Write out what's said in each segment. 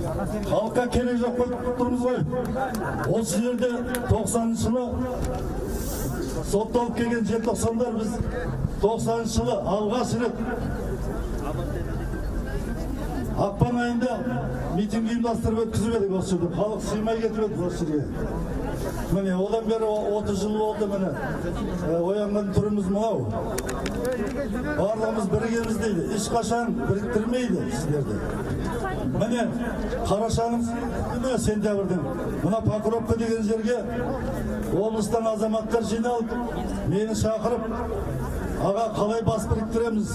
Halka керек жоқ қойып тұрмыз ғой. Осы жерде 90-шы жылы сотталып келген желтоқсандар біз 90-шы жылы алғаш рет ақпан айында митинг ұйымдастырып өткізіп едік осы жерде. Халық сыймай кетіп еді осы жерге. Міне, одан бері 30 жыл болды міне. Оянған түріміз мынау. Барлығымыз біргеміз дейді. Ешқашан біріктірмейді сіздерді. Міне, қарашаңыз күні сентябрьдің мына Покровка деген жерге облыстан азаматтар жиналып, мені шақырып, аға қалай бас біріктіреміз?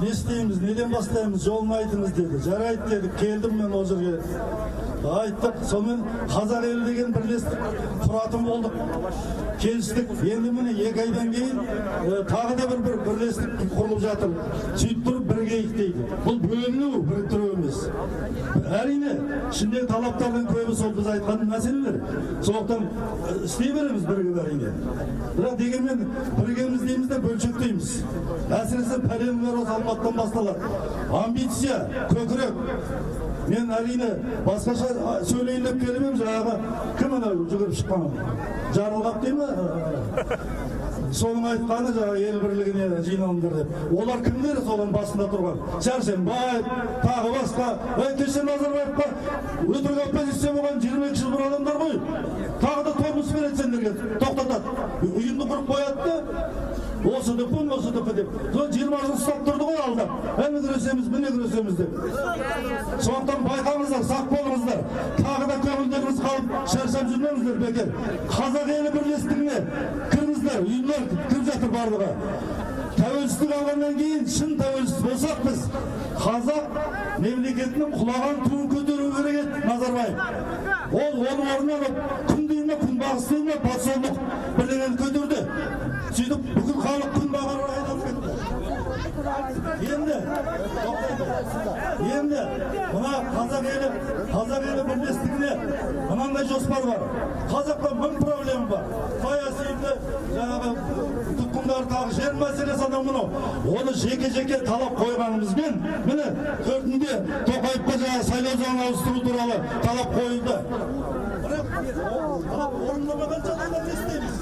Не істейміз, неден бастаймыз, жолын айтыңыз деді. Жарайды деді, келдім мен ол жерге. Айттық, сонымен қазақ елі деген бірлестік құратын болдық. Келістік, енді міне 2 айдан кейін тағы да бір бірлестік құрылып жатыр. Сөйтіп тұрып біргейік дейді. Бұл бөліну, біріктіру емес. Әрине, ішіндегі талаптардың көбі сол біз айтқан мәселелер. Сондықтан істей береміз бірігіп әрине. Бірақ дегенмен біргеміз дейміз де бөлшектейміз. Әсіресе пәленілер осы Алматыдан басталады. Амбиция, көкірек. Мен әрине басқаша сөйлейін деп келемін, жаңағы кім ана жүгіріп шыққан? Жарылғап дей ме? Соның айтқаны жаңағы ел бірлігіне жиналыңдар деп. Олар кімдер соның басында тұрған? Сәрсенбаев, тағы басқа. Кеше Назарбаевқа өтірік оппозиция болған 22 жыл бір адамдар ғой. Тағы да тормыс береді сендерге, тоқтатады. Ұйымды құрып қояды. Осы деп, деп. 20 жыл ұстап тұрды ғой алдап. Әне күресеміз, міне күресеміз деп. Сондықтан байқаңыздар, сақ болыңыздар. Тағы да көңілдеріңіз қалып, шаршап жүрмеңіздер бекер. Қазақ елі бірлестігіне кіріңіздер, ұйымдар кіріп жатыр барлығы. Тәуелсіздік алғаннан кейін, шын тәуелсіз болсақ біз, қазақ мемлекетінің құлаған туын көтеру керек еді Назарбаев. Ол оның орнына күн дейме, күн бағыс дейме, патшалық бірлігін көтерді. Сөйтіп бүкіл халық күн бағарға айналып кетті. Енді мына қазақ елі бірлестігіне мынандай жоспар бар. Қазақта 1000 проблема бар. Саясиді, жаңағы тұтқындар тағы жер мәселесі адам мұны. Оны жеке талап қойғанымызбен, міне 4-інде Тоқаевқа жаңағы сайлау заңын ауыстыру туралы талап қойылды. Орындамаған жағдайда не істейміз?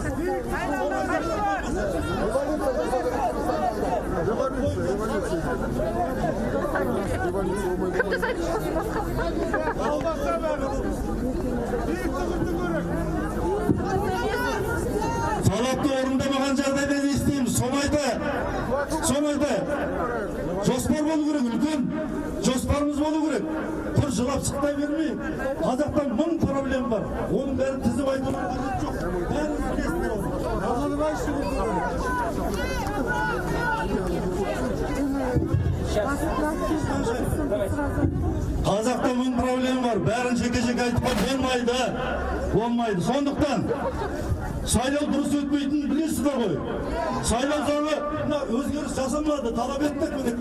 Талапты орындамаған жағдайда не істейміз? Соны айтайық. Жоспар болу керек, үлкен жоспарымыз болу керек. Құр жылап шықтай бермей, Қазақтан 1000 проблем бар. Оның бәрін тізіп айтуға қажет жоқ. Бәріміз білесіздер оны. Қазақта 1000 проблема бар. Бәрін жеке айтуға болмайды. Сондықтан сайлау дұрыс өтпейтінін білесіздер ғой. Сайлау заңы өзгеріс жасамады, талап еттік міне.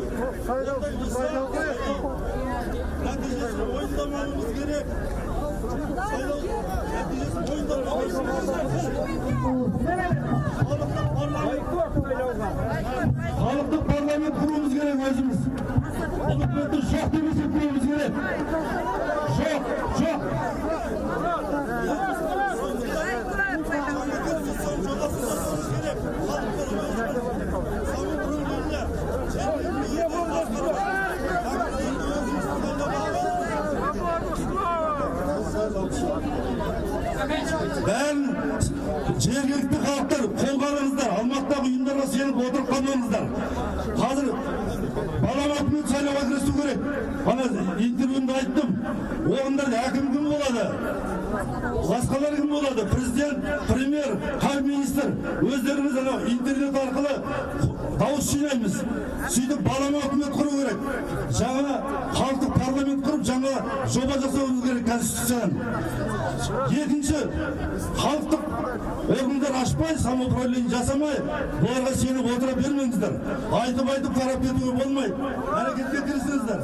Нәтижесін мойындамауымыз керек. Халықтық парламент құруымыз керек өзіміз. Үкіметті жоқ деп есептеуіміз керек. Жоқ. Бәрін жергілікті халықтар қолғарыңыздар, Алматыдағы ұйымдарға сеніп отырып қалмаңыздар. Қазір баламатымен сайлауға кірісу керек. Ана интервьюмда айттым, оғындар әкім кім болады? Басқалар кім болады? Президент, премьер, қай министр? Өздеріңіз интернет арқылы дауыс жинаймыз. Сөйтіп балама үкімет құру керек. Жаңа халықтық парламент құрып, жаңа жоба жасауымыз керек конституцияны. Екінші, халықтық органдар ашпай, самоуправление жасамай, бұларға сеніп отыра бермеңіздер. Айтып тарап кетуге болмайды. Әрекетке кірісіңіздер.